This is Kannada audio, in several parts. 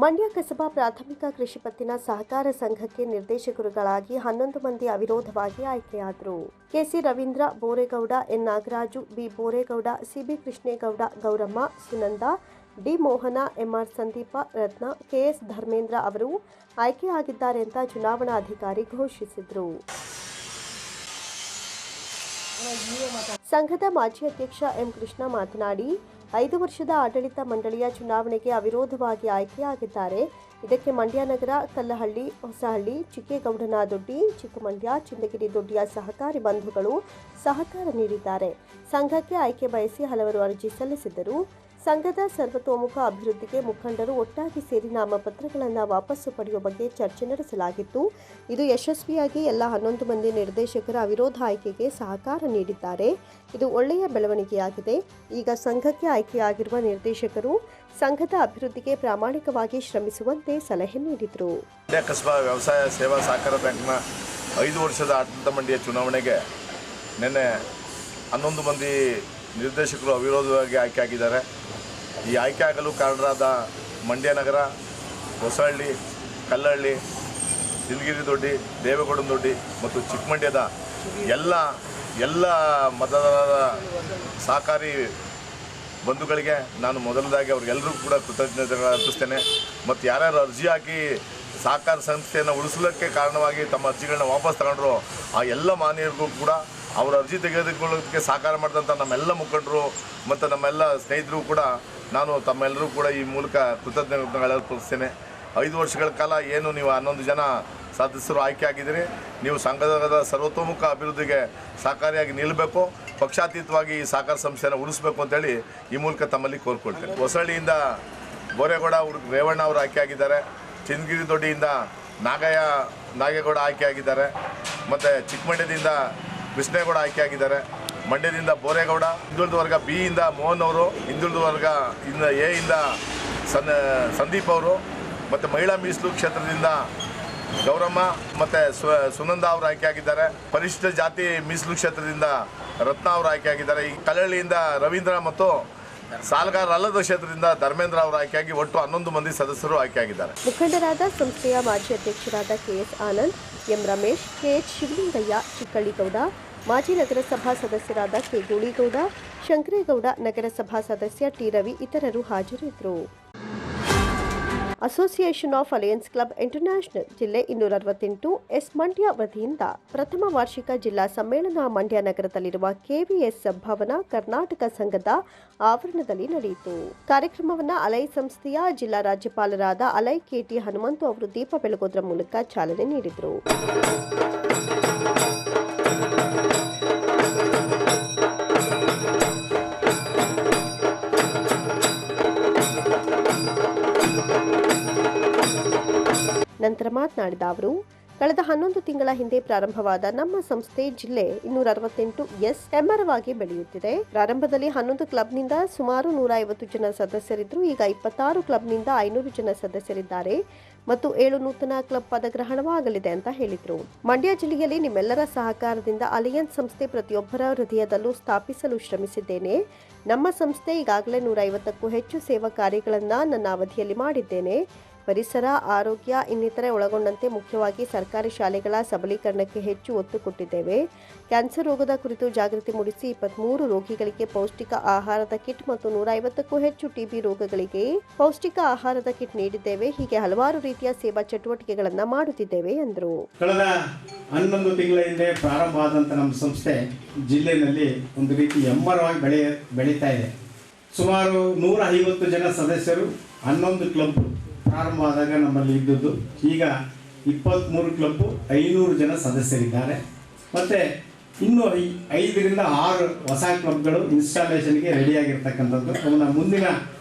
ಮಂಡ್ಯ ಕಸಬಾ ಪ್ರಾಥಮಿಕ ಕೃಷಿ ಪತ್ತಿನ ಸಹಕಾರ ಸಂಘಕ್ಕೆ ನಿರ್ದೇಶಕರುಗಳಾಗಿ 11 ಮಂದಿ ಅವಿರೋಧವಾಗಿ ಆಯ್ಕೆಯಾದರು. KC Ravindra, Boregowda, N Nagaraju, B Boregowda, CB Krishnegowda, Gowramma, Sunanda, D Mohana, MR Sandeepa, Ratna, KS Dharmendra ಅವರು ಆಯ್ಕೆಯಾಗಿದ್ದಾರೆ ಅಂತ ಚುನಾವಣಾ ಅಧಿಕಾರಿ ಘೋಷಿಸಿದರು. ಸಂಘದ ಮಾಜಿ ಅಧ್ಯಕ್ಷ ಎಂ ಕೃಷ್ಣ ಮಾತನಾಡಿ, 5 ವರ್ಷದ ಆಡಳಿತ ಮಂಡಳಿಯ ಚುನಾವಣೆಗೆ ಅವಿರೋಧವಾಗಿ ಆಯ್ಕೆಯಾಗಿದ್ದಾರೆ. ಇದಕ್ಕೆ ಮಂಡ್ಯ ನಗರ, ಕಲ್ಲಹಳ್ಳಿ, ಹೊಸಹಳ್ಳಿ, ಚಿಕ್ಕೇಗೌಡನದೊಡ್ಡಿ, ಚಿಕ್ಕಮಂಡ್ಯ, ಚಿಂದಗಿರಿ ದೊಡ್ಡಿಯ ಸಹಕಾರಿ ಬಂಧುಗಳು ಸಹಕಾರ ನೀಡಿದ್ದಾರೆ. ಸಂಘಕ್ಕೆ ಆಯ್ಕೆ ಬಯಸಿ ಹಲವರು ಅರ್ಜಿ ಸಲ್ಲಿಸಿದ್ದರು. ಸಂಘದ ಸರ್ವತೋಮುಖ ಅಭಿವೃದ್ಧಿಗೆ ಮುಖಂಡರು ಒಟ್ಟಾಗಿ ಸೇರಿ ನಾಮಪತ್ರಗಳನ್ನು ವಾಪಸ್ಸು ಪಡೆಯುವ ಬಗ್ಗೆ ಚರ್ಚೆ ನಡೆಸಲಾಗಿತ್ತು. ಇದು ಯಶಸ್ವಿಯಾಗಿ ಎಲ್ಲ 11 ಮಂದಿ ನಿರ್ದೇಶಕರ ಅವಿರೋಧ ಆಯ್ಕೆಗೆ ಸಹಕಾರ ನೀಡಿದ್ದಾರೆ. ಇದು ಒಳ್ಳೆಯ ಬೆಳವಣಿಗೆಯಾಗಿದೆ. ಈಗ ಸಂಘಕ್ಕೆ ಆಯ್ಕೆಯಾಗಿರುವ ನಿರ್ದೇಶಕರು ಸಂಘದ ಅಭಿವೃದ್ಧಿಗೆ ಪ್ರಾಮಾಣಿಕವಾಗಿ ಶ್ರಮಿಸುವಂತೆ ಸಲಹೆ ನೀಡಿದರು. ಕಸಬಾ ವ್ಯವಸಾಯ ಸೇವಾ ಸಹಕಾರ ಬ್ಯಾಂಕ್ನ 5 ವರ್ಷದ ಆಡಳಿತ ಮಂಡಳಿಯ ಚುನಾವಣೆಗೆ ನಿನ್ನೆ 11 ಮಂದಿ ನಿರ್ದೇಶಕರು ಅವಿರೋಧವಾಗಿ ಆಯ್ಕೆಯಾಗಿದ್ದಾರೆ. ಈ ಆಯ್ಕೆ ಆಗಲು ಕಾರಣರಾದ ಮಂಡ್ಯ ನಗರ, ಹೊಸಹಳ್ಳಿ, ಕಲ್ಲಹಳ್ಳಿ, ಚಿಂದಗಿರಿ ದೊಡ್ಡಿ, ದೇವೇಗೌಡನ ದೊಡ್ಡಿ ಮತ್ತು ಚಿಕ್ಕಮಂಡ್ಯದ ಎಲ್ಲ ಮತದಾರರ ಸಹಕಾರಿ ಬಂಧುಗಳಿಗೆ ನಾನು ಮೊದಲದಾಗಿ ಅವ್ರಿಗೆಲ್ಲರಿಗೂ ಕೂಡ ಕೃತಜ್ಞತೆಗಳು ಅರ್ಪಿಸ್ತೇನೆ. ಮತ್ತು ಯಾರ್ಯಾರು ಅರ್ಜಿ ಹಾಕಿ ಸಹಕಾರ ಸಂಸ್ಥೆಯನ್ನು ಉಳಿಸಲಿಕ್ಕೆ ಕಾರಣವಾಗಿ ತಮ್ಮ ಅರ್ಜಿಗಳನ್ನ ವಾಪಸ್ ತಗೊಂಡ್ರು ಆ ಎಲ್ಲ ಮಾನ್ಯರಿಗೂ ಕೂಡ ಅವರ ಅರ್ಜಿ ತೆಗೆದುಕೊಳ್ಳೋದಕ್ಕೆ ಸಹಕಾರ ಮಾಡಿದಂಥ ನಮ್ಮೆಲ್ಲ ಮುಖಂಡರು ಮತ್ತು ನಮ್ಮೆಲ್ಲ ಸ್ನೇಹಿತರು ಕೂಡ ನಾನು ತಮ್ಮೆಲ್ಲರೂ ಕೂಡ ಈ ಮೂಲಕ ಕೃತಜ್ಞತೆಗಳು ಅರ್ಪಿಸ್ತೇನೆ. 5 ವರ್ಷಗಳ ಕಾಲ ಏನು ನೀವು 11 ಜನ ಸದಸ್ಯರು ಆಯ್ಕೆ ಆಗಿದ್ದೀರಿ, ನೀವು ಸಂಘದ ಸರ್ವತೋಮುಖ ಅಭಿವೃದ್ಧಿಗೆ ಸಹಕಾರಿಯಾಗಿ ನಿಲ್ಲಬೇಕು, ಪಕ್ಷಾತೀತವಾಗಿ ಈ ಸಹಕಾರ ಸಂಸ್ಥೆಯನ್ನು ಉಳಿಸಬೇಕು ಅಂತೇಳಿ ಈ ಮೂಲಕ ತಮ್ಮಲ್ಲಿ ಕೋರ್ಕೊಳ್ತೇನೆ. ಹೊಸಹಳ್ಳಿಯಿಂದ ಬೋರೇಗೌಡ ರೇವಣ್ಣ ಅವರು ಆಯ್ಕೆ ಆಗಿದ್ದಾರೆ. ಚಿಂದಗಿರಿ ದೊಡ್ಡಿಯಿಂದ ನಾಗೇಗೌಡ ಆಯ್ಕೆ ಆಗಿದ್ದಾರೆ. ಮತ್ತು ಚಿಕ್ಕಮಂಡ್ಯದಿಂದ ಕೃಷ್ಣೇಗೌಡ ಆಯ್ಕೆ ಆಗಿದ್ದಾರೆ. ಮಂಡ್ಯದಿಂದ ಬೋರೇಗೌಡ, ಹಿಂದುಳಿದ ವರ್ಗ ಬಿ ಇಂದ ಮೋಹನ್ ಅವರು, ಹಿಂದುಳಿದ ವರ್ಗ ಎ ಇಂದ ಸಂದೀಪ್ ಅವರು, ಮತ್ತು ಮಹಿಳಾ ಮೀಸಲು ಕ್ಷೇತ್ರದಿಂದ ಗೌರಮ್ಮ ಮತ್ತು ಸುನಂದ ಅವರು ಆಯ್ಕೆ ಆಗಿದ್ದಾರೆ. ಪರಿಶಿಷ್ಟ ಜಾತಿ ಮೀಸಲು ಕ್ಷೇತ್ರದಿಂದ ರತ್ನ ಅವರು ಆಯ್ಕೆ ಆಗಿದ್ದಾರೆ. ಈ ಕಲ್ಲಹಳ್ಳಿಯಿಂದ ರವೀಂದ್ರ ಮತ್ತು ಸಾಲಗಾರರಲ್ಲದ ಕ್ಷೇತ್ರದಿಂದ ಧರ್ಮೇಂದ್ರ ಅವರು ಆಯ್ಕೆಯಾಗಿ ಒಟ್ಟು 11 ಮಂದಿ ಸದಸ್ಯರು ಆಯ್ಕೆಯಾಗಿದ್ದಾರೆ. ಮುಖಂಡರಾದ ಸಂಸ್ಥೆಯ ಮಾಜಿ ಅಧ್ಯಕ್ಷರಾದ KS Anand, M Ramesh, KH Shivalingaiah, Chikkalligowda, ಮಾಜಿ ನಗರಸಭಾ ಸದಸ್ಯರಾದ ಕೆ ಗೂಳಿಗೌಡ, ಶಂಕರೇಗೌಡ, ನಗರಸಭಾ ಸದಸ್ಯ ಟಿ ರವಿ ಇತರರು ಹಾಜರಿದ್ದರು. Association of alliance club international ಜಿಲ್ಲೆ 268 ಎಸ್ ಮಂಡ್ಯ ವತಿಯಿಂದ ಪ್ರಥಮ ವಾರ್ಷಿಕ ಜಿಲ್ಲಾ ಸಮ್ಮೇಳನ ಮಂಡ್ಯ ನಗರದಲ್ಲಿರುವ ಕೆವಿಎಸ್ ಭವನ ಕರ್ನಾಟಕ ಸಂಘದ ಆವರಣದಲ್ಲಿ ನಡೆಯಿತು. ಕಾರ್ಯಕ್ರಮವನ್ನು ಅಲೈ ಸಂಸ್ಥೆಯ ಜಿಲ್ಲಾ ರಾಜ್ಯಪಾಲರಾದ ಅಲೈ ಕೆಟಿ ಹನುಮಂತು ಅವರು ದೀಪ ಬೆಳಗೋದ್ರ ಮೂಲಕ ಚಾಲನೆ ನೀಡಿದರು. ನಂತರ ಮಾತನಾಡಿದ ಅವರು, ಕಳೆದ 11 ತಿಂಗಳ ಹಿಂದೆ ಪ್ರಾರಂಭವಾದ ನಮ್ಮ ಸಂಸ್ಥೆ ಜಿಲ್ಲೆ 268 ಎಸ್ ಹೆಮ್ಮರವಾಗಿ ಬೆಳೆಯುತ್ತಿದೆ. ಪ್ರಾರಂಭದಲ್ಲಿ 11 ಕ್ಲಬ್ನಿಂದ ಸುಮಾರು 150 ಜನ ಸದಸ್ಯರಿದ್ದರು. ಈಗ 26 ಕ್ಲಬ್ನಿಂದ 500 ಜನ ಸದಸ್ಯರಿದ್ದಾರೆ ಮತ್ತು 7 ನೂತನ ಕ್ಲಬ್ ಪದಗ್ರಹಣವಾಗಲಿದೆ ಅಂತ ಹೇಳಿದರು. ಮಂಡ್ಯ ಜಿಲ್ಲೆಯಲ್ಲಿ ನಿಮ್ಮೆಲ್ಲರ ಸಹಕಾರದಿಂದ ಅಲಿಯನ್ಸ್ ಸಂಸ್ಥೆ ಪ್ರತಿಯೊಬ್ಬರ ಹೃದಯದಲ್ಲೂ ಸ್ಥಾಪಿಸಲು ಶ್ರಮಿಸಿದ್ದೇನೆ. ನಮ್ಮ ಸಂಸ್ಥೆ ಈಗಾಗಲೇ 150ಕ್ಕೂ ಹೆಚ್ಚು ಸೇವಾ ಕಾರ್ಯಗಳನ್ನು ನನ್ನ ಅವಧಿಯಲ್ಲಿ ಮಾಡಿದ್ದೇನೆ. ಪರಿಸರ, ಆರೋಗ್ಯ ಇನ್ನಿತರೆ ಒಳಗೊಂಡಂತೆ ಮುಖ್ಯವಾಗಿ ಸರ್ಕಾರಿ ಶಾಲೆಗಳ ಸಬಲೀಕರಣಕ್ಕೆ ಹೆಚ್ಚು ಒತ್ತು ಕೊಟ್ಟಿದ್ದೇವೆ. ಕ್ಯಾನ್ಸರ್ ರೋಗದ ಕುರಿತು ಜಾಗೃತಿ ಮೂಡಿಸಿ 23 ರೋಗಿಗಳಿಗೆ ಪೌಷ್ಟಿಕ ಆಹಾರದ ಕಿಟ್ ಮತ್ತು 150ಕ್ಕೂ ಹೆಚ್ಚು ಟಿಬಿ ರೋಗಗಳಿಗೆ ಪೌಷ್ಟಿಕ ಆಹಾರದ ಕಿಟ್ ನೀಡಿದ್ದೇವೆ. ಹೀಗೆ ಹಲವಾರು ರೀತಿಯ ಸೇವಾ ಚಟುವಟಿಕೆಗಳನ್ನು ಮಾಡುತ್ತಿದ್ದೇವೆ ಎಂದರು. ಕಳೆದ 11 ತಿಂಗಳ ಹಿಂದೆ ಪ್ರಾರಂಭ ಆದಂಥ ನಮ್ಮ ಸಂಸ್ಥೆ ಜಿಲ್ಲೆಯಲ್ಲಿ ಒಂದು ರೀತಿ ಹೆಮ್ಮರವಾಗಿ ಬೆಳೀತಾ ಇದೆ. ಸುಮಾರು 150 ಜನ ಸದಸ್ಯರು, 11 ಕ್ಲಬ್ ಪ್ರಾರಂಭ ಆದಾಗ ನಮ್ಮಲ್ಲಿ ಇದ್ದದ್ದು. ಈಗ 23 ಕ್ಲಬ್ಬು, 500 ಜನ ಸದಸ್ಯರಿದ್ದಾರೆ. ಮತ್ತು ಇನ್ನೂ 5ರಿಂದ 6 ಹೊಸ ಕ್ಲಬ್ಗಳು ಇನ್ಸ್ಟಾಲೇಷನ್ಗೆ ರೆಡಿಯಾಗಿರ್ತಕ್ಕಂಥದ್ದು. ಅವನ್ನ ಮುಂದಿನ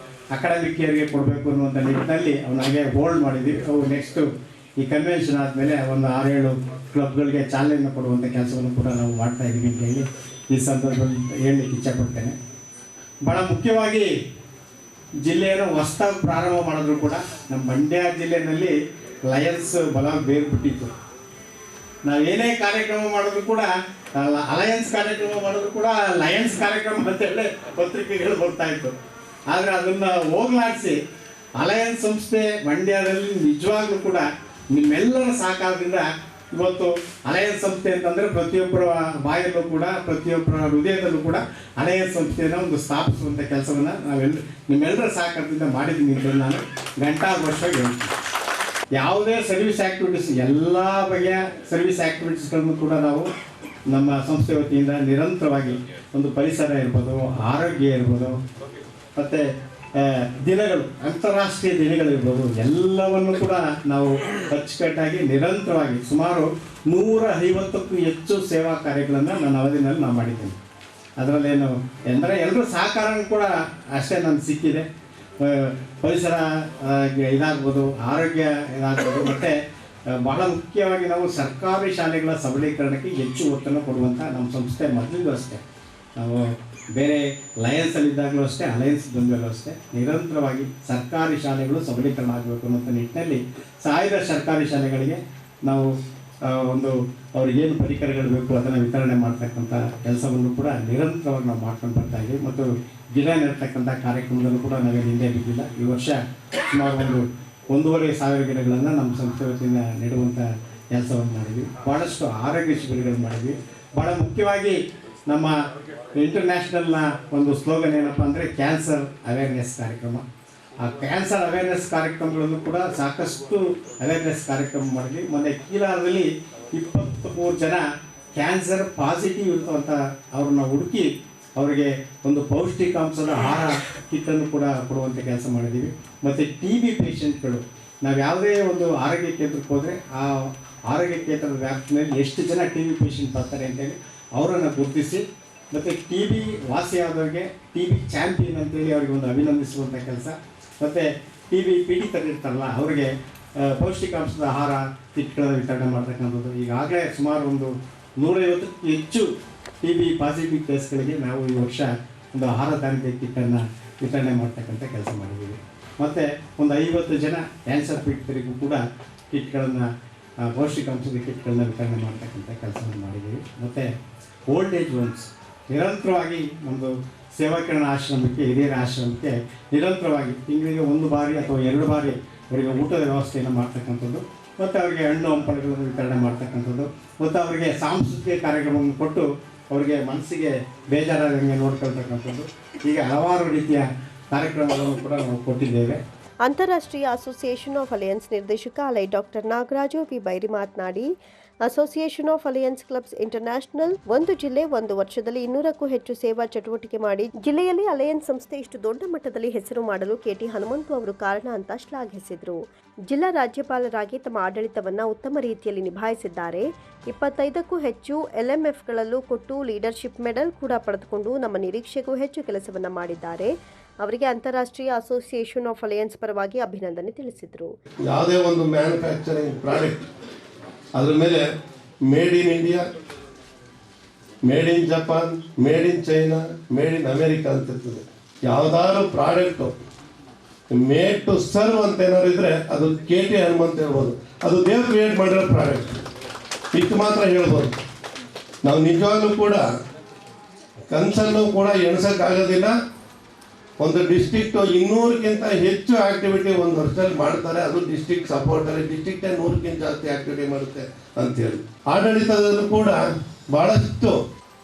ಅಕಾಡೆಮಿಕ್ ಇಯರ್ಗೆ ಕೊಡಬೇಕು ಅನ್ನುವಂಥ ನಿಟ್ಟಿನಲ್ಲಿ ಅವನಾಗೆ ಹೋಲ್ಡ್ ಮಾಡಿದ್ವಿ. ಅವು ನೆಕ್ಸ್ಟು ಈ ಕನ್ವೆನ್ಷನ್ ಆದಮೇಲೆ ಒಂದು 6-7 ಕ್ಲಬ್ಗಳಿಗೆ ಚಾಲನೆಯನ್ನು ಕೊಡುವಂಥ ಕೆಲಸವನ್ನು ಕೂಡ ನಾವು ಮಾಡ್ತಾ ಇದ್ದೀವಿ ಅಂತ ಹೇಳಿ ಈ ಸಂದರ್ಭದಲ್ಲಿ ಹೇಳಲಿಕ್ಕೆ ಇಚ್ಛೆಪಡ್ತೇನೆ. ಭಾಳ ಮುಖ್ಯವಾಗಿ ಜಿಲ್ಲೆಯನ್ನು ಹೊಸದಾಗಿ ಪ್ರಾರಂಭ ಮಾಡಿದ್ರು ಕೂಡ ನಮ್ಮ ಮಂಡ್ಯ ಜಿಲ್ಲೆಯಲ್ಲಿ ಲಯನ್ಸ್ ಬಲ ಬೇರ್ಬಿಟ್ಟಿತ್ತು. ನಾವೇನೇ ಕಾರ್ಯಕ್ರಮ ಮಾಡಿದ್ರು ಕೂಡ ಅಲಯನ್ಸ್ ಕಾರ್ಯಕ್ರಮ ಮಾಡಿದ್ರು ಕೂಡ ಲಯನ್ಸ್ ಕಾರ್ಯಕ್ರಮ ಅಂತೇಳಿ ಪತ್ರಿಕೆಗಳು ಬರ್ತಾ ಇತ್ತು. ಆದರೆ ಅದನ್ನು ಹೋಗ್ಲಾಡಿಸಿ ಅಲಯನ್ಸ್ ಸಂಸ್ಥೆ ಮಂಡ್ಯದಲ್ಲಿ ನಿಜವಾಗ್ಲೂ ಕೂಡ ನಿಮ್ಮೆಲ್ಲರ ಸಹಕಾರದಿಂದ ಇವತ್ತು ಅಲಯನ್ಸ್ ಸಂಸ್ಥೆ ಅಂತಂದರೆ ಪ್ರತಿಯೊಬ್ಬರ ಬಾಯಲ್ಲೂ ಕೂಡ ಪ್ರತಿಯೊಬ್ಬರ ಹೃದಯದಲ್ಲೂ ಕೂಡ ಅಲಯನ್ಸ್ ಸಂಸ್ಥೆಯನ್ನು ಒಂದು ಸ್ಥಾಪಿಸುವಂಥ ಕೆಲಸವನ್ನು ನಿಮ್ಮೆಲ್ಲರ ಸಹಕಾರದಿಂದ ಮಾಡಿದ್ದೀನಿ ಅಂತ ನಾನು ಘಂಟಾಘೋಷವಾಗಿ ಹೇಳ್ತೀನಿ. ಯಾವುದೇ ಸರ್ವಿಸ್ ಆ್ಯಕ್ಟಿವಿಟೀಸ್ ಎಲ್ಲ ಬಗೆಯ ಸರ್ವಿಸ್ ಆ್ಯಕ್ಟಿವಿಟೀಸ್ಗಳನ್ನು ಕೂಡ ನಾವು ನಮ್ಮ ಸಂಸ್ಥೆ ವತಿಯಿಂದ ನಿರಂತರವಾಗಿ ಒಂದು ಪರಿಸರ ಇರ್ಬೋದು, ಆರೋಗ್ಯ ಇರ್ಬೋದು, ಮತ್ತು ದಿನಗಳು, ಅಂತಾರಾಷ್ಟ್ರೀಯ ದಿನಗಳಿರ್ಬೋದು, ಎಲ್ಲವನ್ನು ಕೂಡ ನಾವು ಅಚ್ಚುಕಟ್ಟಾಗಿ ನಿರಂತರವಾಗಿ ಸುಮಾರು 150ಕ್ಕೂ ಹೆಚ್ಚು ಸೇವಾ ಕಾರ್ಯಗಳನ್ನು ನನ್ನ ಅವಧಿನಲ್ಲಿ ನಾನು ಮಾಡಿದ್ದೀನಿ. ಅದರಲ್ಲೇನು ಅಂದರೆ ಎಲ್ಲರೂ ಸಹಕಾರ ಕೂಡ ಅಷ್ಟೇ ನನಗೆ ಸಿಕ್ಕಿದೆ. ಪರಿಸರ ಇದಾಗ್ಬೋದು, ಆರೋಗ್ಯ ಇದಾಗ್ಬೋದು, ಮತ್ತು ಬಹಳ ಮುಖ್ಯವಾಗಿ ನಾವು ಸರ್ಕಾರಿ ಶಾಲೆಗಳ ಸಬಲೀಕರಣಕ್ಕೆ ಹೆಚ್ಚು ಒತ್ತನ್ನು ಕೊಡುವಂಥ ನಮ್ಮ ಸಂಸ್ಥೆ ಮೊದಲಿಗೂ ಅಷ್ಟೇ, ನಾವು ಬೇರೆ ಲಯನ್ಸಲ್ಲಿದ್ದಾಗಲೂ ಅಷ್ಟೇ, ಅಲಯನ್ಸ್ ಬಂದಲ್ಲೂ ಅಷ್ಟೇ ನಿರಂತರವಾಗಿ ಸರ್ಕಾರಿ ಶಾಲೆಗಳು ಸಬಲೀಕರಣ ಆಗಬೇಕು ಅನ್ನೋ ನಿಟ್ಟಿನಲ್ಲಿ ಸಾಯ್ದ ಸರ್ಕಾರಿ ಶಾಲೆಗಳಿಗೆ ನಾವು ಒಂದು ಅವ್ರಿಗೇನು ಪರಿಕರಗಳು ಬೇಕು ಅದನ್ನು ವಿತರಣೆ ಮಾಡ್ತಕ್ಕಂಥ ಕೆಲಸವನ್ನು ಕೂಡ ನಿರಂತರವಾಗಿ ನಾವು ಮಾಡ್ಕೊಂಡು ಬರ್ತಾ ಇದ್ದೀವಿ. ಮತ್ತು ಗಿಡ ನೆಡ್ತಕ್ಕಂಥ ಕಾರ್ಯಕ್ರಮದಲ್ಲೂ ಕೂಡ ನಾವೇನು ಹಿಂದೆ ಬಿದ್ದಿಲ್ಲ. ಈ ವರ್ಷ ಸುಮಾರು 1,500 ಗಿಡಗಳನ್ನು ನಮ್ಮ ಸಂಸ್ಥೆ ವತಿಯಿಂದ ನೆಡುವಂಥ ಕೆಲಸವನ್ನು ಮಾಡಿದ್ವಿ. ಭಾಳಷ್ಟು ಆರೋಗ್ಯ ಶಿಬಿರಗಳು ಮಾಡಿದ್ವಿ. ಭಾಳ ಮುಖ್ಯವಾಗಿ ನಮ್ಮ ಇಂಟರ್ನ್ಯಾಷನಲ್ನ ಒಂದು ಸ್ಲೋಗನ್ ಏನಪ್ಪ ಅಂದರೆ ಕ್ಯಾನ್ಸರ್ ಅವೇರ್ನೆಸ್ ಕಾರ್ಯಕ್ರಮ. ಆ ಕ್ಯಾನ್ಸರ್ ಅವೇರ್ನೆಸ್ ಕಾರ್ಯಕ್ರಮಗಳನ್ನು ಕೂಡ ಸಾಕಷ್ಟು ಅವೇರ್ನೆಸ್ ಕಾರ್ಯಕ್ರಮ ಮಾಡಿದ್ವಿ. ಮೊನ್ನೆ ಕೀಲಾರದಲ್ಲಿ 23 ಜನ ಕ್ಯಾನ್ಸರ್ ಪಾಸಿಟಿವ್ ಇರುವಂಥ ಅವ್ರನ್ನ ಹುಡುಕಿ ಅವರಿಗೆ ಒಂದು ಪೌಷ್ಟಿಕಾಂಶದ ಆಹಾರ ಕಿಟ್ಟನ್ನು ಕೂಡ ಕೊಡುವಂಥ ಕೆಲಸ ಮಾಡಿದ್ದೀವಿ. ಮತ್ತು TB ಪೇಷಂಟ್ಗಳು, ನಾವು ಯಾವುದೇ ಒಂದು ಆರೋಗ್ಯ ಕೇಂದ್ರಕ್ಕೆ ಹೋದರೆ ಆ ಆರೋಗ್ಯ ಕೇಂದ್ರದ ವ್ಯಾಪ್ತಿಯಲ್ಲಿ ಎಷ್ಟು ಜನ TB ಪೇಷಂಟ್ ಬರ್ತಾರೆ ಅಂತೇಳಿ ಅವರನ್ನು ಗುರುತಿಸಿ, ಮತ್ತು TB ವಾಸಿಯಾದವ್ರಿಗೆ TB ಚಾಂಪಿಯನ್ ಅಂತೇಳಿ ಅವ್ರಿಗೆ ಒಂದು ಅಭಿನಂದಿಸುವಂಥ ಕೆಲಸ, ಮತ್ತು TB ಪೀಡಿತರಿರ್ತಾರಲ್ಲ ಅವರಿಗೆ ಪೌಷ್ಟಿಕಾಂಶದ ಆಹಾರ ಕಿಟ್ಗಳ ವಿತರಣೆ ಮಾಡ್ತಕ್ಕಂಥದ್ದು. ಈಗಾಗಲೇ ಸುಮಾರು ಒಂದು 150ಕ್ಕೂ ಹೆಚ್ಚು TB ಪಾಸಿಟಿವ್ ಕೇಸ್ಗಳಿಗೆ ನಾವು ಈ ವರ್ಷ ಒಂದು ಆಹಾರ ಧಾನ್ಯದ ಕಿಟ್ಟನ್ನು ವಿತರಣೆ ಮಾಡ್ತಕ್ಕಂಥ ಕೆಲಸ ಮಾಡಿದ್ದೀವಿ. ಮತ್ತು ಒಂದು 50 ಜನ ಕ್ಯಾನ್ಸರ್ ಪೀಡಿತರಿಗೂ ಕೂಡ ಕಿಟ್ಗಳನ್ನು, ಪೌಷ್ಟಿಕಾಂಶದ ಕಿಟ್ಗಳನ್ನ ವಿತರಣೆ ಮಾಡ್ತಕ್ಕಂಥ ಕೆಲಸವನ್ನು ಮಾಡಿದ್ದೀವಿ. ಮತ್ತು ಓಲ್ಡ್ ಏಜ್ ಹೋಮ್ಸ್ ನಿರಂತರವಾಗಿ ನಮ್ಮದು ಸೇವಾಕಿರಣ ಆಶ್ರಮಕ್ಕೆ, ಹಿರಿಯರ ಆಶ್ರಮಕ್ಕೆ ನಿರಂತರವಾಗಿ ತಿಂಗಳಿಗೆ 1 ಬಾರಿ ಅಥವಾ 2 ಬಾರಿ ಅವರಿಗೆ ಊಟದ ವ್ಯವಸ್ಥೆಯನ್ನು ಮಾಡ್ತಕ್ಕಂಥದ್ದು, ಮತ್ತು ಅವರಿಗೆ ಹಣ್ಣು ಹಂಪಲುಗಳನ್ನು ವಿತರಣೆ ಮಾಡ್ತಕ್ಕಂಥದ್ದು, ಮತ್ತು ಅವರಿಗೆ ಸಾಂಸ್ಕೃತಿಕ ಕಾರ್ಯಕ್ರಮವನ್ನು ಕೊಟ್ಟು ಅವರಿಗೆ ಮನಸ್ಸಿಗೆ ಬೇಜಾರಾದಂಗೆ ನೋಡ್ಕೊಳ್ತಕ್ಕಂಥದ್ದು, ಹೀಗೆ ಹಲವಾರು ರೀತಿಯ ಕಾರ್ಯಕ್ರಮಗಳನ್ನು ಕೂಡ ನಾವು ಕೊಟ್ಟಿದ್ದೇವೆ. ಅಂತಾರಾಷ್ಟ್ರೀಯ ಅಸೋಸಿಯೇಷನ್ ಆಫ್ ಅಲಯನ್ಸ್ ನಿರ್ದೇಶಕ ಅಲೈ ಡಾಕ್ಟರ್ ನಾಗರಾಜು ವಿ ಬೈರಿ ಮಾತನಾಡಿ, association of alliance clubs international ಒಂದು ಜಿಲ್ಲೆ 1 ವರ್ಷದಲ್ಲಿ 200ಕ್ಕೂ ಹೆಚ್ಚು ಸೇವಾ ಚಟುವಟಿಕೆ ಮಾಡಿ ಜಿಲ್ಲೆಯಲ್ಲಿ ಅಲಯನ್ಸ್ ಸಂಸ್ಥೆ ಇಷ್ಟು ದೊಡ್ಡ ಮಟ್ಟದಲ್ಲಿ ಹೆಸರು ಮಾಡಲು KT ಹನುಮಂತು ಅವರು ಕಾರಣ ಅಂತ ಶ್ಲಾಘಿಸಿದರು. ಜಿಲ್ಲಾ ರಾಜ್ಯಪಾಲರಾಗಿ ತಮ್ಮ ಆಡಳಿತವನ್ನು ಉತ್ತಮ ರೀತಿಯಲ್ಲಿ ನಿಭಾಯಿಸಿದ್ದಾರೆ. 25ಕ್ಕೂ ಹೆಚ್ಚು LMFಗಳಲ್ಲೂ ಕೊಟ್ಟು ಲೀಡರ್ಶಿಪ್ ಮೆಡಲ್ ಕೂಡ ಪಡೆದುಕೊಂಡು ನಮ್ಮ ನಿರೀಕ್ಷೆಗೂ ಹೆಚ್ಚು ಕೆಲಸವನ್ನು ಮಾಡಿದ್ದಾರೆ. ಅವರಿಗೆ ಅಂತಾರಾಷ್ಟ್ರೀಯ ಅಸೋಸಿಯೇಷನ್ ಆಫ್ ಅಲಯನ್ಸ್ ಪರವಾಗಿ ಅಭಿನಂದನೆ ತಿಳಿಸಿದರು. ಯಾವುದೇ ಒಂದು ಮ್ಯಾನುಫ್ಯಾಕ್ಚರಿಂಗ್ ಪ್ರಾಡಕ್ಟ್ ಅದ್ರ ಮೇಲೆ made in India, made in Japan, made in China, made in America ಅಂತ ಇರ್ತದೆ. ಯಾವುದಾದ್ರು ಪ್ರಾಡಕ್ಟು ಮೇಡ್ ಟು ಸರ್ವ್ ಅಂತ ಏನಾದ್ರು ಇದ್ರೆ ಅದು KT ಹನುಮಂತ ಹೇಳ್ಬೋದು. ಅದು ದೇವ್ರು ಕ್ರಿಯೇಟ್ ಮಾಡಿರೋ ಪ್ರಾಡಕ್ಟ್, ಇಷ್ಟು ಮಾತ್ರ ಹೇಳ್ಬೋದು. ನಾವು ನಿಜವಾಗ್ಲೂ ಕೂಡ ಕನ್ಸನ್ನು ಕೂಡ ಎಣಿಸೋಕ್ಕಾಗೋದಿಲ್ಲ. ಒಂದು ಡಿಸ್ಟ್ರಿಕ್ಟು 200ಕ್ಕಿಂತ ಹೆಚ್ಚು ಆ್ಯಕ್ಟಿವಿಟಿ ಒಂದು ವರ್ಷದಲ್ಲಿ ಮಾಡ್ತಾರೆ. ಅದು ಡಿಸ್ಟ್ರಿಕ್ಟ್ ಸಪೋರ್ಟಲ್ಲಿ, ಡಿಸ್ಟ್ರಿಕ್ಟೇ 100ಕ್ಕಿಂತ ಜಾಸ್ತಿ ಆ್ಯಕ್ಟಿವಿಟಿ ಮಾಡುತ್ತೆ ಅಂತೇಳಿ. ಆಡಳಿತದಲ್ಲೂ ಕೂಡ ಭಾಳಷ್ಟು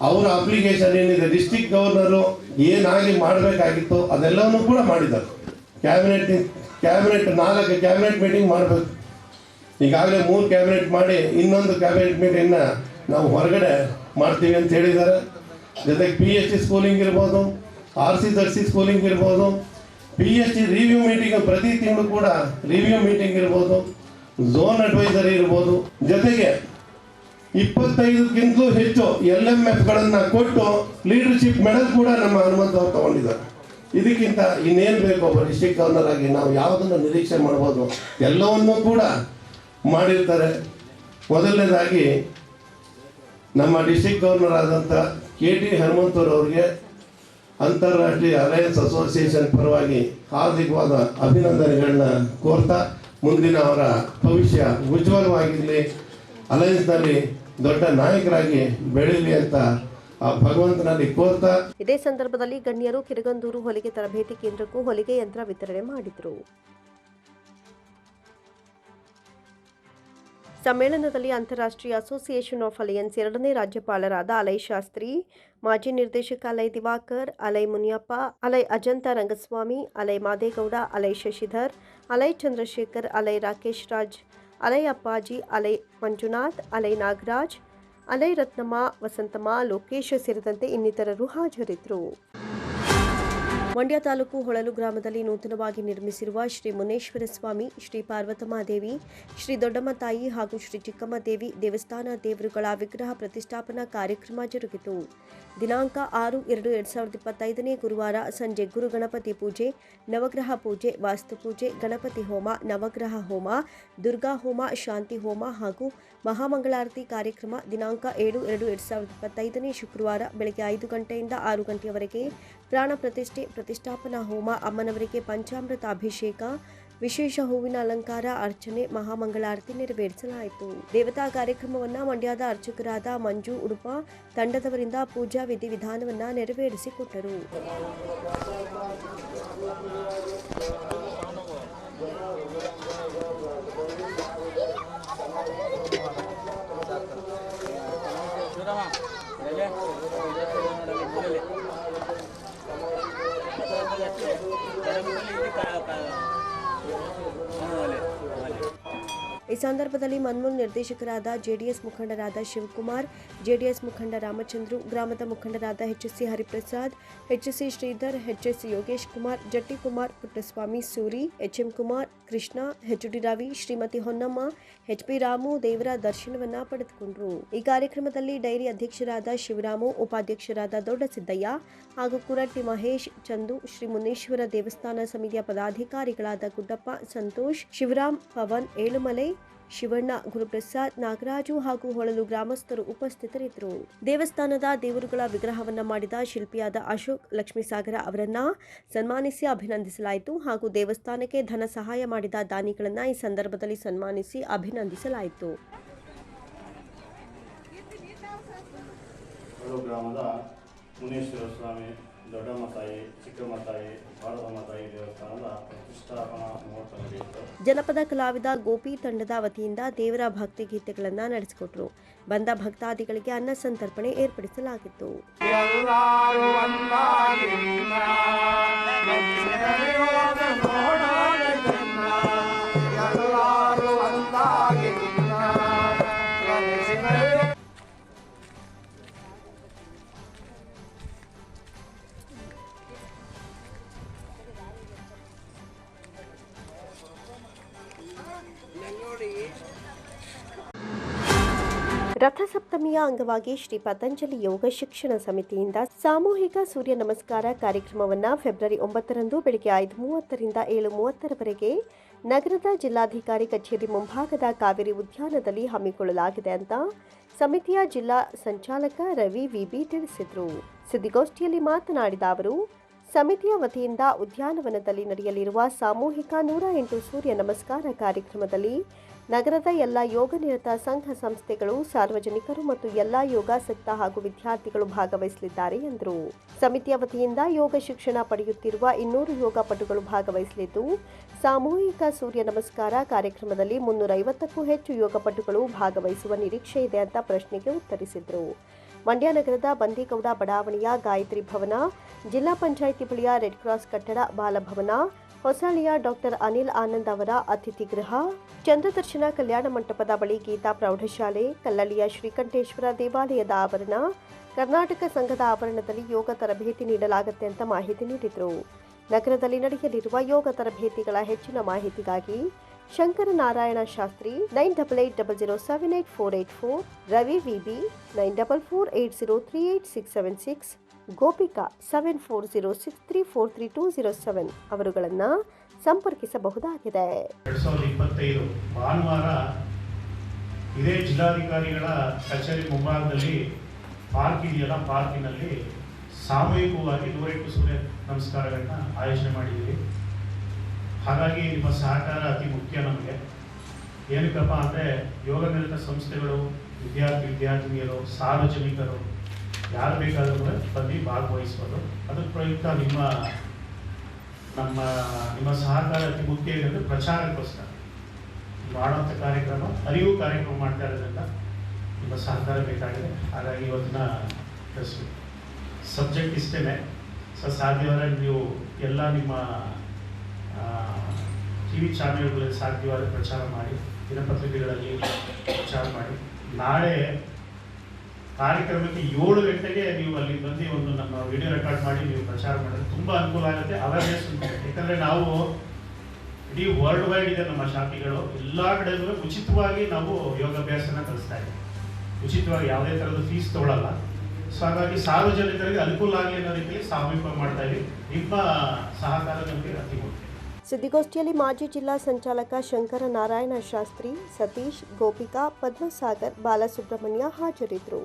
ಅವರ ಅಪ್ಲಿಕೇಶನ್ ಏನಿದೆ, ಡಿಸ್ಟ್ರಿಕ್ಟ್ ಗವರ್ನರು ಏನಾಗಿ ಮಾಡಬೇಕಾಗಿತ್ತು ಅದೆಲ್ಲವನ್ನೂ ಕೂಡ ಮಾಡಿದ್ದಾರೆ. ಕ್ಯಾಬಿನೆಟ್ 4 ಕ್ಯಾಬಿನೆಟ್ ಮೀಟಿಂಗ್ ಮಾಡಬೇಕು. ಈಗಾಗಲೇ 3 ಕ್ಯಾಬಿನೆಟ್ ಮಾಡಿ ಇನ್ನೊಂದು ಕ್ಯಾಬಿನೆಟ್ ಮೀಟಿಂಗ್ನ ನಾವು ಹೊರಗಡೆ ಮಾಡ್ತೀವಿ ಅಂತ ಹೇಳಿದ್ದಾರೆ. ಜೊತೆಗೆ PhD ಸ್ಕೂಲಿಂಗ್ ಇರ್ಬೋದು, RC ಸ್ಕೂಲಿಂಗ್ ಇರ್ಬೋದು, PhD ರಿವ್ಯೂ ಮೀಟಿಂಗ್ ಪ್ರತಿ ತಿಂಗಳು ಕೂಡ ರಿವ್ಯೂ ಮೀಟಿಂಗ್ ಇರ್ಬೋದು, ಝೋನ್ ಅಡ್ವೈಸರಿ ಇರ್ಬೋದು. ಜೊತೆಗೆ 25ಕ್ಕಿಂತಲೂ ಹೆಚ್ಚು LMFಗಳನ್ನು ಕೊಟ್ಟು ಲೀಡರ್ಶಿಪ್ ಮೆಡಲ್ ಕೂಡ ನಮ್ಮ ಹನುಮಂತ ಅವರು ತಗೊಂಡಿದ್ದಾರೆ. ಇದಕ್ಕಿಂತ ಇನ್ನೇನು ಬೇಕು ಒಬ್ಬ ಡಿಸ್ಟ್ರಿಕ್ಟ್ ಗವರ್ನರ್ ಆಗಿ? ನಾವು ಯಾವುದನ್ನು ನಿರೀಕ್ಷೆ ಮಾಡ್ಬೋದು, ಎಲ್ಲವನ್ನೂ ಕೂಡ ಮಾಡಿರ್ತಾರೆ. ಮೊದಲನೇದಾಗಿ ನಮ್ಮ ಡಿಸ್ಟ್ರಿಕ್ಟ್ ಗವರ್ನರ್ ಆದಂಥ KT ಹನುಮಂತರವ್ರಿಗೆ ಅಂತಾರಾಷ್ಟ್ರೀಯ ಅಲಯನ್ಸ್ ಅಸೋಸಿಯೇಷನ್ ಪರವಾಗಿ ಹಾರ್ದಿಕವಾದ ಅಭಿನಂದನೆಗಳನ್ನ ಕೋರ್ತಾ, ಮುಂದಿನ ಅವರ ಭವಿಷ್ಯ ಉಜ್ವಲವಾಗಿರಲಿ, ಅಲಯನ್ಸ್ನಲ್ಲಿ ದೊಡ್ಡ ನಾಯಕರಾಗಿ ಬೆಳೀಲಿ ಅಂತ ಆ ಭಗವಂತನಲ್ಲಿ ಕೋರ್ತಾ. ಇದೇ ಸಂದರ್ಭದಲ್ಲಿ ಗಣ್ಯರು ಕಿರಗಂದೂರು ಹೊಲಿಗೆ ತರಬೇತಿ ಕೇಂದ್ರಕ್ಕೂ ಹೊಲಿಗೆ ಯಂತ್ರ ವಿತರಣೆ ಮಾಡಿದರು. ಸಮ್ಮೇಳನದಲ್ಲಿ ಅಂತಾರಾಷ್ಟ್ರೀಯ ಅಸೋಸಿಯೇಷನ್ ಆಫ್ ಅಲಯನ್ಸ್ 2ನೇ ರಾಜ್ಯಪಾಲರಾದ ಅಲೈ ಶಾಸ್ತ್ರಿ, ಮಾಜಿ ನಿರ್ದೇಶಕ ಅಲೈ ದಿವಾಕರ್, ಅಲೈ ಮುನಿಯಪ್ಪ, ಅಲೈ ಅಜಂತ ರಂಗಸ್ವಾಮಿ, ಅಲೈ ಮಾದೇಗೌಡ, ಅಲೈ ಶಶಿಧರ್, ಅಲೈ ಚಂದ್ರಶೇಖರ್, ಅಲೈ ರಾಕೇಶ್ ರಾಜ್, ಅಲೈ ಅಪ್ಪಾಜಿ, ಅಲೈ ಮಂಜುನಾಥ್, ಅಲೈ ನಾಗರಾಜ್, ಅಲೈ ರತ್ನಮ್ಮ, ವಸಂತಮ್ಮ, ಲೋಕೇಶ್ ಸೇರಿದಂತೆ ಇನ್ನಿತರರು ಹಾಜರಿದ್ದರು. ಮಂಡ್ಯ ತಾಲೂಕು ಹೊಳಲು ಗ್ರಾಮದಲ್ಲಿ ನೂತನವಾಗಿ ನಿರ್ಮಿಸಿರುವ ಶ್ರೀ ಮುನೇಶ್ವರ ಸ್ವಾಮಿ, ಶ್ರೀ ಪಾರ್ವತಮ್ಮ ದೇವಿ, ಶ್ರೀ ದೊಡ್ಡಮ್ಮ ತಾಯಿ ಹಾಗೂ ಶ್ರೀ ಚಿಕ್ಕಮ್ಮ ದೇವಿ ದೇವಸ್ಥಾನ ದೇವರುಗಳ ವಿಗ್ರಹ ಪ್ರತಿಷ್ಠಾಪನಾ ಕಾರ್ಯಕ್ರಮ ಜರುಗಿತು. ದಿನಾಂಕ 6/2/2025 ಗುರುವಾರ ಸಂಜೆ ಗುರು ಗಣಪತಿ ಪೂಜೆ, ನವಗ್ರಹ ಪೂಜೆ, ವಾಸ್ತುಪೂಜೆ, ಗಣಪತಿ ಹೋಮ, ನವಗ್ರಹ ಹೋಮ, ದುರ್ಗಾ ಹೋಮ, ಶಾಂತಿ ಹೋಮ ಹಾಗೂ ಮಹಾಮಂಗಳಾರತಿ ಕಾರ್ಯಕ್ರಮ ದಿನಾಂಕ 7/2/2025 ಶುಕ್ರವಾರ ಬೆಳಗ್ಗೆ 5 ಗಂಟೆಯಿಂದ 6 ಗಂಟೆಯವರೆಗೆ ಪ್ರಾಣ ಪ್ರತಿಷ್ಠೆ, ಪ್ರತಿಷ್ಠಾಪನಾ ಹೋಮ, ಅಮ್ಮನವರಿಗೆ ಪಂಚಾಮೃತ ಅಭಿಷೇಕ, ವಿಶೇಷ ಹೂವಿನ ಅಲಂಕಾರ, ಅರ್ಚನೆ, ಮಹಾಮಂಗಳಾರತಿ ನೆರವೇರಿಸಲಾಯಿತು. ದೇವತಾ ಕಾರ್ಯಕ್ರಮವನ್ನು ಮಂಡ್ಯದ ಅರ್ಚಕರಾದ ಮಂಜು ಉಡುಪ ತಂಡದವರಿಂದ ಪೂಜಾ ವಿಧಿವಿಧಾನವನ್ನು ನೆರವೇರಿಸಿಕೊಟ್ಟರು. ಈ ಸಂದರ್ಭದಲ್ಲಿ ಮನ್ಮೂಲ್ ನಿರ್ದೇಶಕರಾದ ಜೆಡಿಎಸ್ ಮುಖಂಡರಾದ ಶಿವಕುಮಾರ್, ಜೆಡಿಎಸ್ ಮುಖಂಡ ರಾಮಚಂದ್ರು, ಗ್ರಾಮದ ಮುಖಂಡರಾದ HSC Hariprasad, HSC Shridhar, HSC Yogesh Kumar, Jatti Kumar, Puttaswamy Suri, HM Kumar, Krishna, HD Ravi, Shrimati Honnamma, HP Ramu ದೇವರ ದರ್ಶನವನ್ನ ಪಡೆದುಕೊಂಡರು. ಈ ಕಾರ್ಯಕ್ರಮದಲ್ಲಿ ಡೈರಿ ಅಧ್ಯಕ್ಷರಾದ ಶಿವರಾಮು, ಉಪಾಧ್ಯಕ್ಷರಾದ ದೊಡ್ಡ ಸಿದ್ದಯ್ಯ ಹಾಗೂ ಕುರಟ್ಟಿ ಮಹೇಶ್, ಚಂದು, ಶ್ರೀ ಮುನೇಶ್ವರ ದೇವಸ್ಥಾನ ಸಮಿತಿಯ ಪದಾಧಿಕಾರಿಗಳಾದ ಗುಡ್ಡಪ್ಪ, ಸಂತೋಷ್, ಶಿವರಾಮ್, ಪವನ್, ಏಳುಮಲೆ, ಶಿವಣ್ಣ, ಗುರುಪ್ರಸಾದ್, ನಾಗರಾಜು ಹಾಗೂ ಹೊಳಲು ಗ್ರಾಮಸ್ಥರು ಉಪಸ್ಥಿತರಿದ್ದರು. ದೇವಸ್ಥಾನದ ದೇವರುಗಳ ವಿಗ್ರಹವನ್ನ ಮಾಡಿದ ಶಿಲ್ಪಿಯಾದ ಅಶೋಕ್ ಲಕ್ಷ್ಮೀಸಾಗರ ಅವರನ್ನ ಸನ್ಮಾನಿಸಿ ಅಭಿನಂದಿಸಲಾಯಿತು ಹಾಗೂ ದೇವಸ್ಥಾನಕ್ಕೆ ಧನ ಸಹಾಯ ಮಾಡಿದ ದಾನಿಗಳನ್ನ ಈ ಸಂದರ್ಭದಲ್ಲಿ ಸನ್ಮಾನಿಸಿ ಅಭಿನಂದಿಸಲಾಯಿತು. ಗ್ರಾಮದ ಮುನೇಶ್ವರ ಸ್ವಾಮಿ, ದೊಡ್ಡಮ್ಮ ತಾಯಿ, ಚಿಕ್ಕಮ್ಮ ತಾಯಿ, ಪಾರ್ವತಮ್ಮ ತಾಯಿ ದೇವಸ್ಥಾನದ ಪ್ರತಿಷ್ಠಾಪನಾ ಮುಹೂರ್ತ ನಡೆಯಿತು. ಜನಪದ ಕಲಾವಿದ ಗೋಪಿ ತಂಡದ ವತಿಯಿಂದ ದೇವರ ಭಕ್ತಿ ಗೀತೆಗಳನ್ನು ನಡೆಸಿಕೊಟ್ರು. ಬಂದ ಭಕ್ತಾದಿಗಳಿಗೆ ಅನ್ನ ಸಂತರ್ಪಣೆ ಏರ್ಪಡಿಸಲಾಗಿತ್ತು. ರಥಸಪ್ತಮಿಯ ಅಂಗವಾಗಿ ಶ್ರೀ ಪತಂಜಲಿ ಯೋಗ ಶಿಕ್ಷಣ ಸಮಿತಿಯಿಂದ ಸಾಮೂಹಿಕ ಸೂರ್ಯ ನಮಸ್ಕಾರ ಕಾರ್ಯಕ್ರಮವನ್ನು ಫೆಬ್ರವರಿ 9ರಂದು ಬೆಳಗ್ಗೆ 5:30ರಿಂದ 7:30ರವರೆಗೆ ನಗರದ ಜಿಲ್ಲಾಧಿಕಾರಿ ಕಚೇರಿ ಮುಂಭಾಗದ ಕಾವೇರಿ ಉದ್ಯಾನದಲ್ಲಿ ಹಮ್ಮಿಕೊಳ್ಳಲಾಗಿದೆ ಅಂತ ಸಮಿತಿಯ ಜಿಲ್ಲಾ ಸಂಚಾಲಕ ರವಿ ವಿಬಿ ತಿಳಿಸಿದರು. ಸುದ್ದಿಗೋಷ್ಠಿಯಲ್ಲಿ ಮಾತನಾಡಿದ ಅವರು, ಸಮಿತಿಯ ವತಿಯಿಂದ ಉದ್ಯಾನವನದಲ್ಲಿ ನಡೆಯಲಿರುವ ಸಾಮೂಹಿಕ 108 ಸೂರ್ಯ ನಮಸ್ಕಾರ ಕಾರ್ಯಕ್ರಮದಲ್ಲಿ ನಗರದ ಎಲ್ಲ ಯೋಗ ನಿರತ ಸಂಘ ಸಂಸ್ಥೆಗಳು, ಸಾರ್ವಜನಿಕರು ಮತ್ತು ಎಲ್ಲ ಯೋಗಾಸಕ್ತ ಹಾಗೂ ವಿದ್ಯಾರ್ಥಿಗಳು ಭಾಗವಹಿಸಲಿದ್ದಾರೆ ಎಂದರು. ಸಮಿತಿಯ ವತಿಯಿಂದ ಯೋಗ ಶಿಕ್ಷಣ ಪಡೆಯುತ್ತಿರುವ 200 ಯೋಗ ಪಟುಗಳು ಭಾಗವಹಿಸಲಿದ್ದು, ಸಾಮೂಹಿಕ ಸೂರ್ಯ ನಮಸ್ಕಾರ ಕಾರ್ಯಕ್ರಮದಲ್ಲಿ 350ಕ್ಕೂ ಹೆಚ್ಚು ಯೋಗ ಪಟುಗಳು ಭಾಗವಹಿಸುವ ನಿರೀಕ್ಷೆ ಇದೆ ಅಂತ ಪ್ರಶ್ನೆಗೆ ಉತ್ತರಿಸಿದರು. ಮಂಡ್ಯ ನಗರದ ಬಂದೇಗೌಡ ಬಡಾವಣೆಯ ಗಾಯತ್ರಿ ಭವನ, ಜಿಲ್ಲಾ ಪಂಚಾಯಿತಿ ಬಳಿಯ ರೆಡ್ ಕ್ರಾಸ್ ಕಟ್ಟಡ, ಬಾಲಭವನ, ಹೊಸಳ್ಳಿಯ ಡಾಕ್ಟರ್ ಅನಿಲ್ ಆನಂದ್ ಅವರ ಅತಿಥಿ ಗೃಹ, ಚಂದ್ರದರ್ಶನ ಕಲ್ಯಾಣ ಮಂಟಪದ ಬಳಿ ಗೀತಾ ಪ್ರೌಢಶಾಲೆ, ಕಲ್ಲಳ್ಳಿಯ ಶ್ರೀಕಂಠೇಶ್ವರ ದೇವಾಲಯದ ಆವರಣ, ಕರ್ನಾಟಕ ಸಂಘದ ಆವರಣದಲ್ಲಿ ಯೋಗ ತರಬೇತಿ ನೀಡಲಾಗುತ್ತೆ ಅಂತ ಮಾಹಿತಿ ನೀಡಿದರು. ನಗರದಲ್ಲಿ ನಡೆಯಲಿರುವ ಯೋಗ ತರಬೇತಿಗಳ ಹೆಚ್ಚಿನ ಮಾಹಿತಿಗಾಗಿ ಶಂಕರನಾರಾಯಣ ಶಾಸ್ತ್ರಿ 9880078484, ರವಿ ವಿಬಿ 9448038676, ಗೋಪಿಕಾ 7406343207 ಅವರುಗಳನ್ನು ಸಂಪರ್ಕಿಸಬಹುದಾಗಿದೆ. 2025 ಭಾನುವಾರ ಇದೇ ಜಿಲ್ಲಾಧಿಕಾರಿಗಳ ಕಚೇರಿ ಮುಂಭಾಗದಲ್ಲಿ ಪಾರ್ಕ್ ಇದೆಯಲ್ಲ, ಪಾರ್ಕಿನಲ್ಲಿ ಸಾಮೂಹಿಕವಾಗಿ 108 ಸೂರ್ಯ ನಮಸ್ಕಾರಗಳನ್ನ ಆಯೋಜನೆ ಮಾಡಿದ್ದೀವಿ. ಹಾಗಾಗಿ ನಿಮ್ಮ ಸಹಕಾರ ಅತಿ ಮುಖ್ಯ ನಮಗೆ. ಏನಕ್ಕಪ್ಪ ಅಂದರೆ ಯೋಗ ನಿರತ ಸಂಸ್ಥೆಗಳು, ವಿದ್ಯಾರ್ಥಿನಿಯರು, ಸಾರ್ವಜನಿಕರು ಯಾರು ಬೇಕಾದರೂ ಬಂದು ಭಾಗವಹಿಸ್ಬೋದು. ಅದರ ಪ್ರಯುಕ್ತ ನಿಮ್ಮ ಸಹಕಾರ ಅತಿ ಮುಖ್ಯ ಇರೋದು ಪ್ರಚಾರಕ್ಕೋಸ್ಕರ. ಮಾಡುವಂಥ ಕಾರ್ಯಕ್ರಮ ಅರಿವು ಕಾರ್ಯಕ್ರಮ ಮಾಡ್ತಾ ಇರೋದ್ರಿಂದ ನಿಮ್ಮ ಸಹಕಾರ ಬೇಕಾಗಿದೆ. ಹಾಗಾಗಿ ಇವತ್ತಿನ ಸಬ್ಜೆಕ್ಟ್ ಇಷ್ಟೇ. ಸಾಧ್ಯವಾದರೆ ನೀವು ಎಲ್ಲ ನಿಮ್ಮ TV ಚಾನೆಲ್ಗಳಲ್ಲಿ ಸಾಧ್ಯವಾದ ಪ್ರಚಾರ ಮಾಡಿ, ದಿನಪತ್ರಿಕೆಗಳಲ್ಲಿ ಪ್ರಚಾರ ಮಾಡಿ. ನಾಳೆ ಕಾರ್ಯಕ್ರಮಕ್ಕೆ 7 ಗಂಟೆಗೆ ನೀವು ಅಲ್ಲಿ ಬಂದು ನಮ್ಮ ವಿಡಿಯೋ ರೆಕಾರ್ಡ್ ಮಾಡಿ ನೀವು ಪ್ರಚಾರ ಮಾಡಿದ್ರೆ ತುಂಬ ಅನುಕೂಲ ಆಗುತ್ತೆ, ಅವೇರ್ನೆಸ್ ಉಂಟು. ಯಾಕಂದರೆ ನಾವು ಇಡೀ ವರ್ಲ್ಡ್ ವೈಡ್ ಇದೆ ನಮ್ಮ ಶಾಪಿಗಳು, ಎಲ್ಲ ಕಡೆಯಲ್ಲೂ ಉಚಿತವಾಗಿ ನಾವು ಯೋಗಾಭ್ಯಾಸನ ಕಲಿಸ್ತಾ ಇದ್ದೀವಿ. ಉಚಿತವಾಗಿ ಯಾವುದೇ ಥರದ ಫೀಸ್ ತೊಗೊಳ್ಳಲ್ಲ. ಸೊ ಹಾಗಾಗಿ ಸಾರ್ವಜನಿಕರಿಗೆ ಅನುಕೂಲ ಆಗಲಿ ಅನ್ನೋ ರೀತಿಯಲ್ಲಿ ಸಾಮೂಹಿಕ ಮಾಡ್ತಾ ಇದ್ದೀವಿ. ನಿಮ್ಮ ಸಹಕಾರ ನಮಗೆ ಅತಿ ಮುಖ್ಯ. ಸುದ್ದಿಗೋಷ್ಠಿಯಲ್ಲಿ ಮಾಜಿ ಜಿಲ್ಲಾ ಸಂಚಾಲಕ ಶಂಕರ ನಾರಾಯಣ ಶಾಸ್ತ್ರಿ, ಸತೀಶ್, ಗೋಪಿಕಾ, ಪದ್ಮಸಾಗರ್, ಬಾಲಸುಬ್ರಹ್ಮಣ್ಯ ಹಾಜರಿದ್ದರು.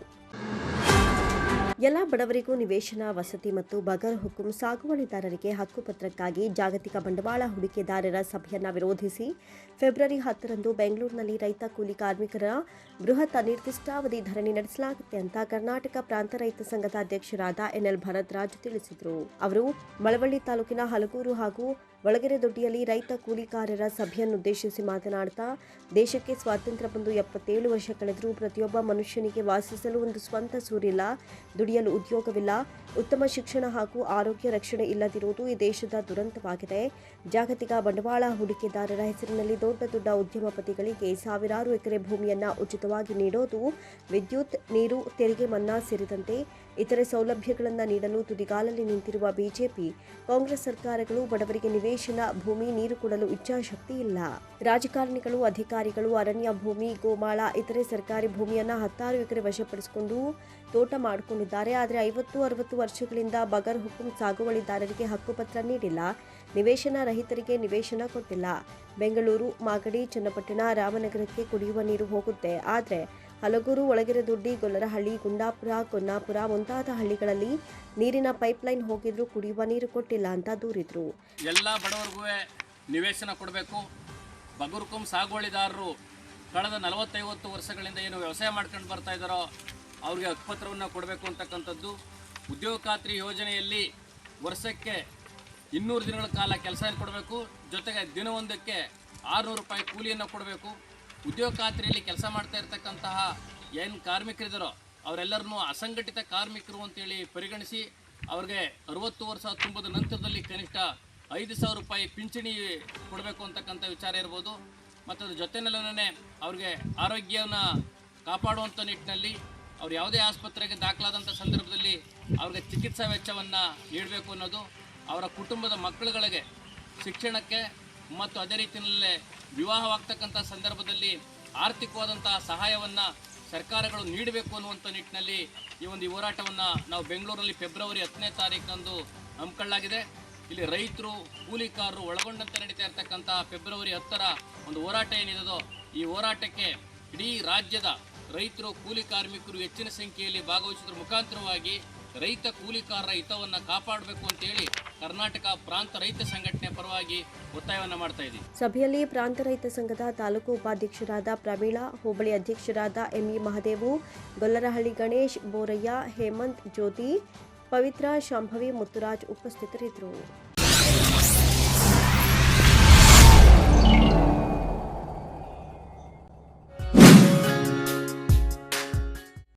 ಎಲ್ಲ ಬಡವರಿಗೂ ನಿವೇಶನ, ವಸತಿ ಮತ್ತು ಬಗರ್ ಹುಕುಂ ಸಾಗುವಳಿದಾರರಿಗೆ ಹಕ್ಕುಪತ್ರಕ್ಕಾಗಿ ಜಾಗತಿಕ ಬಂಡವಾಳ ಹೂಡಿಕೆದಾರರ ಸಭೆಯನ್ನು ವಿರೋಧಿಸಿ ಫೆಬ್ರವರಿ 10ರಂದು ಬೆಂಗಳೂರಿನಲ್ಲಿ ರೈತ ಕೂಲಿ ಕಾರ್ಮಿಕರ ಬೃಹತ್ ಅನಿರ್ದಿಷ್ಟಾವಧಿ ಧರಣಿ ನಡೆಸಲಾಗುತ್ತೆ ಅಂತ ಕರ್ನಾಟಕ ಪ್ರಾಂತ ರೈತ ಸಂಘದ ಅಧ್ಯಕ್ಷರಾದ NL ಭರದ್ರಾಜ್ ತಿಳಿಸಿದರು. ಅವರು ಮಳವಳ್ಳಿ ತಾಲೂಕಿನ ಹಲಗೂರು ಹಾಗೂ ಒಳಗೆರೆದೊಡ್ಡಿಯಲ್ಲಿ ರೈತ ಕೂಲಿಕಾರರ ಸಭೆಯನ್ನುದ್ದೇಶಿಸಿ ಮಾತನಾಡುತ್ತಾ, ದೇಶಕ್ಕೆ ಸ್ವಾತಂತ್ರ್ಯ ಬಂದು 77 ವರ್ಷ ಕಳೆದರೂ ಪ್ರತಿಯೊಬ್ಬ ಮನುಷ್ಯನಿಗೆ ವಾಸಿಸಲು ಒಂದು ಸ್ವಂತ ಸೂರಿಲ್ಲ, ದುಡಿಯಲು ಉದ್ಯೋಗವಿಲ್ಲ, ಉತ್ತಮ ಶಿಕ್ಷಣ ಹಾಗೂ ಆರೋಗ್ಯ ರಕ್ಷಣೆ ಇಲ್ಲದಿರುವುದು ಈ ದೇಶದ ದುರಂತವಾಗಿದೆ. ಜಾಗತಿಕ ಬಂಡವಾಳ ಹೂಡಿಕೆದಾರರ ಹೆಸರಿನಲ್ಲಿ ದೊಡ್ಡ ದೊಡ್ಡ ಉದ್ಯಮಪತಿಗಳಿಗೆ ಸಾವಿರಾರು ಎಕರೆ ಭೂಮಿಯನ್ನು ಉಚಿತವಾಗಿ ನೀಡೋದು, ವಿದ್ಯುತ್, ನೀರು, ತೆರಿಗೆ ಮನ್ನಾ ಸೇರಿದಂತೆ ಇತರೆ ಸೌಲಭ್ಯಗಳನ್ನು ನೀಡಲು ತುದಿಗಾಲಲ್ಲಿ ನಿಂತಿರುವ ಬಿಜೆಪಿ, ಕಾಂಗ್ರೆಸ್ ಸರ್ಕಾರಗಳು ಬಡವರಿಗೆ ನಿವೇಶನ, ಭೂಮಿ, ನೀರು ಕೊಡಲು ಇಚ್ಛಾಶಕ್ತಿ ಇಲ್ಲ. ರಾಜಕಾರಣಿಗಳು, ಅಧಿಕಾರಿಗಳು ಅರಣ್ಯ ಭೂಮಿ, ಗೋಮಾಳ, ಇತರೆ ಸರ್ಕಾರಿ ಭೂಮಿಯನ್ನು 16 ಎಕರೆ ವಶಪಡಿಸಿಕೊಂಡು ತೋಟ ಮಾಡಿಕೊಂಡಿದ್ದಾರೆ. ಆದರೆ 50-60 ವರ್ಷಗಳಿಂದ ಬಗರ್ ಹುಕುಂ ಸಾಗುವಳಿದಾರರಿಗೆ ಹಕ್ಕುಪತ್ರ ನೀಡಿಲ್ಲ, ನಿವೇಶನ ರಹಿತರಿಗೆ ನಿವೇಶನ ಕೊಟ್ಟಿಲ್ಲ. ಬೆಂಗಳೂರು, ಮಾಗಡಿ, ಚನ್ನಪಟ್ಟಣ, ರಾಮನಗರಕ್ಕೆ ಕುಡಿಯುವ ನೀರು ಹೋಗುತ್ತೆ. ಆದರೆ ಹಲಗೂರು, ಒಳಗೆರೆದೊಡ್ಡಿ, ಗೊಲ್ಲರಹಳ್ಳಿ, ಗುಂಡಾಪುರ, ಕೊನ್ನಾಪುರ ಮುಂತಾದ ಹಳ್ಳಿಗಳಲ್ಲಿ ನೀರಿನ ಪೈಪ್ಲೈನ್ ಹೋಗಿದ್ರು ಕುಡಿಯುವ ನೀರು ಕೊಟ್ಟಿಲ್ಲ ಅಂತ ದೂರಿದ್ರು. ಎಲ್ಲ ಬಡವರಿಗೂ ನಿವೇಶನ ಕೊಡಬೇಕು. ಬಗರ್ಹುಕುಂ ಸಾಗುವಳಿದಾರರು ಕಳೆದ 40-50 ವರ್ಷಗಳಿಂದ ಏನು ವ್ಯವಸಾಯ ಮಾಡ್ಕೊಂಡು ಬರ್ತಾ ಇದ್ದಾರೋ ಅವ್ರಿಗೆ ಹಕ್ಕುಪತ್ರವನ್ನು ಕೊಡಬೇಕು ಅಂತಕ್ಕಂಥದ್ದು. ಉದ್ಯೋಗ ಖಾತ್ರಿ ಯೋಜನೆಯಲ್ಲಿ ವರ್ಷಕ್ಕೆ 200 ದಿನಗಳ ಕಾಲ ಕೆಲಸ ಕೊಡಬೇಕು, ಜೊತೆಗೆ ದಿನವೊಂದಕ್ಕೆ 600 ರೂಪಾಯಿ ಕೂಲಿಯನ್ನು ಕೊಡಬೇಕು. ಉದ್ಯೋಗ ಖಾತ್ರಿಯಲ್ಲಿ ಕೆಲಸ ಮಾಡ್ತಾ ಇರ್ತಕ್ಕಂತಹ ಏನು ಕಾರ್ಮಿಕರಿದ್ದಾರೋ ಅವರೆಲ್ಲರನ್ನೂ ಅಸಂಘಟಿತ ಕಾರ್ಮಿಕರು ಅಂತೇಳಿ ಪರಿಗಣಿಸಿ ಅವ್ರಿಗೆ 60 ವರ್ಷ ತುಂಬಿದ ನಂತರದಲ್ಲಿ ಕನಿಷ್ಠ 5,000 ರೂಪಾಯಿ ಪಿಂಚಣಿ ಕೊಡಬೇಕು ಅಂತಕ್ಕಂಥ ವಿಚಾರ ಇರ್ಬೋದು. ಮತ್ತು ಅದ್ರ ಜೊತೆಯಲ್ಲೇ ಅವ್ರಿಗೆ ಆರೋಗ್ಯವನ್ನು ಕಾಪಾಡುವಂಥ ನಿಟ್ಟಿನಲ್ಲಿ ಅವ್ರು ಯಾವುದೇ ಆಸ್ಪತ್ರೆಗೆ ದಾಖಲಾದಂಥ ಸಂದರ್ಭದಲ್ಲಿ ಅವ್ರಿಗೆ ಚಿಕಿತ್ಸಾ ವೆಚ್ಚವನ್ನು ನೀಡಬೇಕು ಅನ್ನೋದು, ಅವರ ಕುಟುಂಬದ ಮಕ್ಕಳುಗಳಿಗೆ ಶಿಕ್ಷಣಕ್ಕೆ ಮತ್ತು ಅದೇ ರೀತಿಯಲ್ಲೇ ವಿವಾಹವಾಗ್ತಕ್ಕಂಥ ಸಂದರ್ಭದಲ್ಲಿ ಆರ್ಥಿಕವಾದಂತಹ ಸಹಾಯವನ್ನು ಸರ್ಕಾರಗಳು ನೀಡಬೇಕು ಅನ್ನುವಂಥ ನಿಟ್ಟಿನಲ್ಲಿ ಈ ಒಂದು ಹೋರಾಟವನ್ನು ನಾವು ಬೆಂಗಳೂರಲ್ಲಿ ಫೆಬ್ರವರಿ 10ನೇ ತಾರೀಕಂದು ಹಮ್ಮಿಕೊಳ್ಳಲಾಗಿದೆ. ಇಲ್ಲಿ ರೈತರು, ಕೂಲಿಕಾರರು ಒಳಗೊಂಡಂತೆ ನಡೀತಾ ಇರ್ತಕ್ಕಂಥ ಫೆಬ್ರವರಿ 10ರ ಒಂದು ಹೋರಾಟ ಏನಿದೆಯೋ ಈ ಹೋರಾಟಕ್ಕೆ ಇಡೀ ರಾಜ್ಯದ ರೈತರು, ಕೂಲಿ ಕಾರ್ಮಿಕರು ಹೆಚ್ಚಿನ ಸಂಖ್ಯೆಯಲ್ಲಿ ಭಾಗವಹಿಸುವುದರ ಮುಖಾಂತರವಾಗಿ ರೈತ ಕೂಲಿಕಾರರ ಹಿತವನ್ನು ಕಾಪಾಡಬೇಕು ಅಂತೇಳಿ ಕರ್ನಾಟಕ ಪ್ರಾಂತ ರೈತ ಸಂಘಟನೆ ಪರವಾಗಿ ಒತ್ತಾಯವನ್ನು ಮಾಡ್ತಾ ಇದ್ದೀವಿ. ಸಭೆಯಲ್ಲಿ ಪ್ರಾಂತ ರೈತ ಸಂಘದ ತಾಲೂಕು ಉಪಾಧ್ಯಕ್ಷರಾದ ಪ್ರಮೀಳಾ, ಹೋಬಳಿ ಅಧ್ಯಕ್ಷರಾದ ME ಮಹದೇವು, ಗೊಲ್ಲರಹಳ್ಳಿ ಗಣೇಶ್, ಬೋರಯ್ಯ, ಹೇಮಂತ್, ಜ್ಯೋತಿ, ಪವಿತ್ರ, ಶಾಂಭವಿ, ಮುತ್ತುರಾಜ್ ಉಪಸ್ಥಿತರಿದ್ದರು.